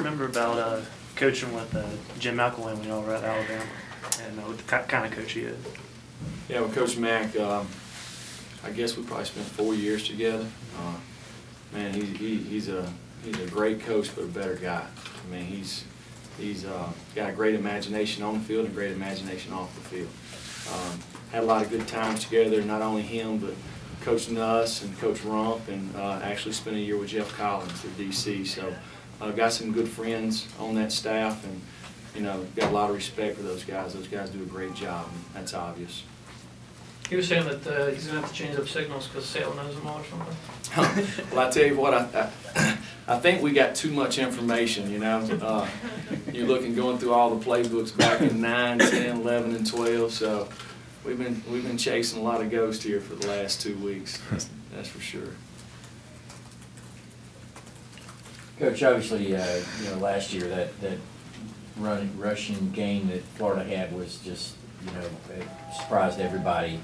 remember about coaching with Jim McElwain when y'all were at Alabama, and what kind of coach he is? Yeah, well, Coach Mack, I guess we probably spent 4 years together. Man, he's a great coach, but a better guy. I mean, he's got a great imagination on the field and a great imagination off the field. Had a lot of good times together, not only him, but coaching us and Coach Rump, and actually spent a year with Jeff Collins at DC. So got some good friends on that staff, and got a lot of respect for those guys. Those guys do a great job, and that's obvious. He was saying that he's going to have to change up signals because Sale knows them all or something. Well, I tell you what, I think we got too much information, You're going through all the playbooks back in 9, 10, 11, and 12, so we've been chasing a lot of ghosts here for the last 2 weeks. That's for sure. Coach, obviously, last year that rushing game that Florida had was just, it surprised everybody.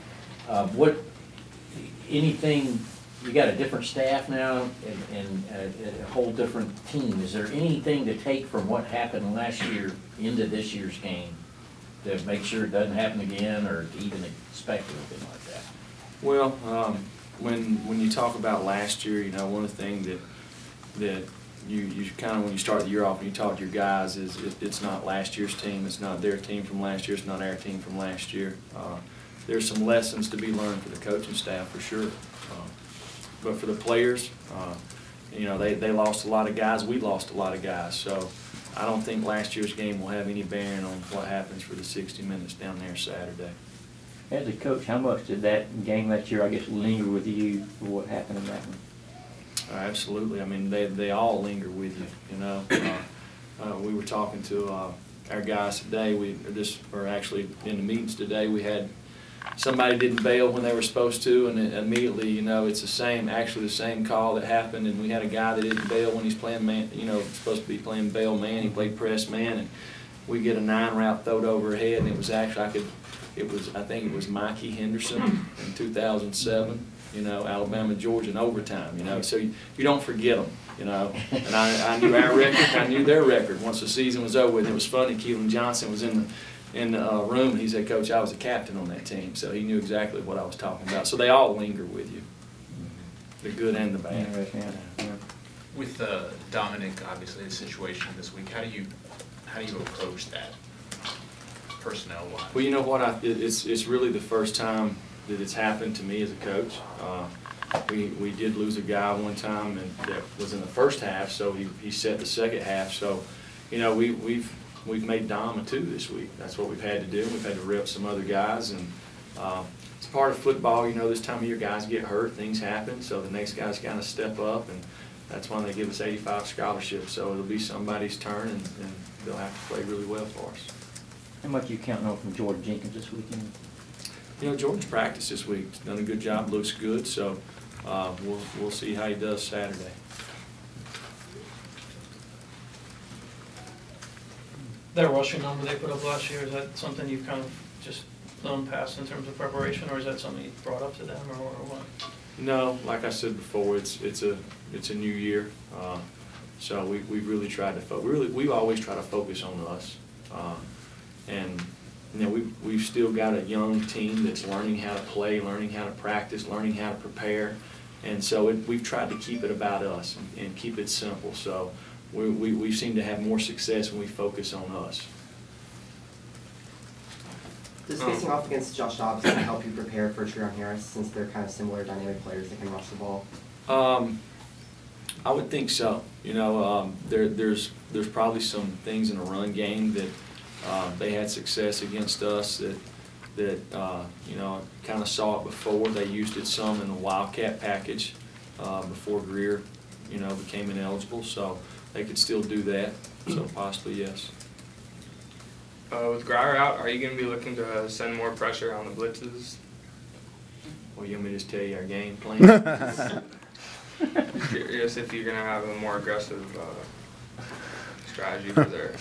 Anything? You got a different staff now and a whole different team. Is there anything to take from what happened last year into this year's game to make sure it doesn't happen again, or to even expect anything like that? Well, when you talk about last year, one of the things that you kind of, when you start the year off and you talk to your guys, is it's not last year's team, it's not their team from last year, it's not our team from last year. There's some lessons to be learned for the coaching staff for sure. But for the players, they lost a lot of guys. We lost a lot of guys. So I don't think last year's game will have any bearing on what happens for the 60 minutes down there Saturday. As a coach, how much did that game last year, I guess, linger with you for what happened in that one? Absolutely. I mean, they all linger with you, We were talking to our guys today. Actually in the meetings today, we had somebody didn't bail when they were supposed to, and immediately, it's the same call that happened, and we had a guy that didn't bail when he's playing man, supposed to be playing bail man. He played press man, and we get a 9 route thrown overhead, and it was actually, I think it was Mikey Henderson in 2007, Alabama, Georgia in overtime, so you don't forget them, and I knew our record, I knew their record once the season was over, and it was funny. Keelan Johnson was in the room, and he said, "Coach, I was a captain on that team," so he knew exactly what I was talking about. So they all linger with you, the good and the bad. Yeah. With Dominic, obviously, the situation this week, how do you approach that personnel-wise? Well, you know what? It's really the first time that it's happened to me as a coach. We did lose a guy one time, and that was in the first half, so he set the second half. So, we've made Dom a 2 this week. That's what we've had to do. We've had to rep some other guys, and it's part of football. This time of year guys get hurt, things happen, so the next guy's got to step up, and that's why they give us 85 scholarships. So it'll be somebody's turn, and they'll have to play really well for us. How much are you counting on from Jordan Jenkins this weekend? Jordan's practiced this week. He's done a good job, looks good, so we'll see how he does Saturday. That rushing number they put up last year, is that something you've kind of just blown past in terms of preparation, or is that something you brought up to them, or what? No, like I said before, it's a new year, so we really tried to we always try to focus on us, and we've still got a young team that's learning how to play, learning how to practice, learning how to prepare, and so we've tried to keep it about us and keep it simple. So we seem to have more success when we focus on us. Does facing off against Josh Dobbs help you prepare for Treon Harris, since they're kind of similar dynamic players that can rush the ball? I would think so. There's probably some things in the run game that they had success against us that kind of saw it before. They used it some in the Wildcat package before Greer, became ineligible. So they could still do that. So possibly yes. With Grier out, are you going to be looking to send more pressure on the blitzes? Well, you want me to just tell you our game plan? Curious if you're going to have a more aggressive strategy for their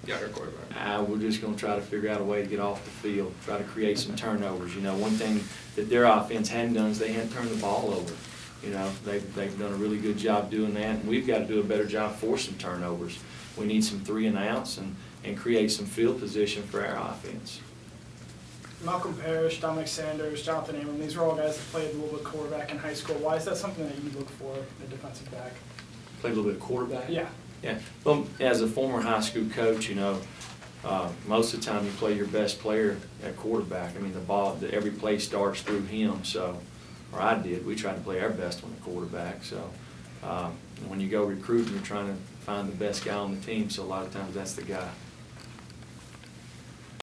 younger quarterback. We're just going to try to figure out a way to get off the field, try to create some turnovers. One thing that their offense hadn't done is they hadn't turned the ball over. They've done a really good job doing that, and we've got to do a better job forcing turnovers. we need some 3 and outs and create some field position for our offense. Malcolm Parrish, Dominic Sanders, Jonathan Abram, these are all guys that played a little bit quarterback in high school. Why is that something that you look for in a defensive back? Play a little bit of quarterback? Yeah. Yeah, well, as a former high school coach, you know, most of the time you play your best player at quarterback. I mean, the ball, every play starts through him, so, or I did. We tried to play our best on the quarterback, so when you go recruiting, you're trying to find the best guy on the team, so a lot of times that's the guy.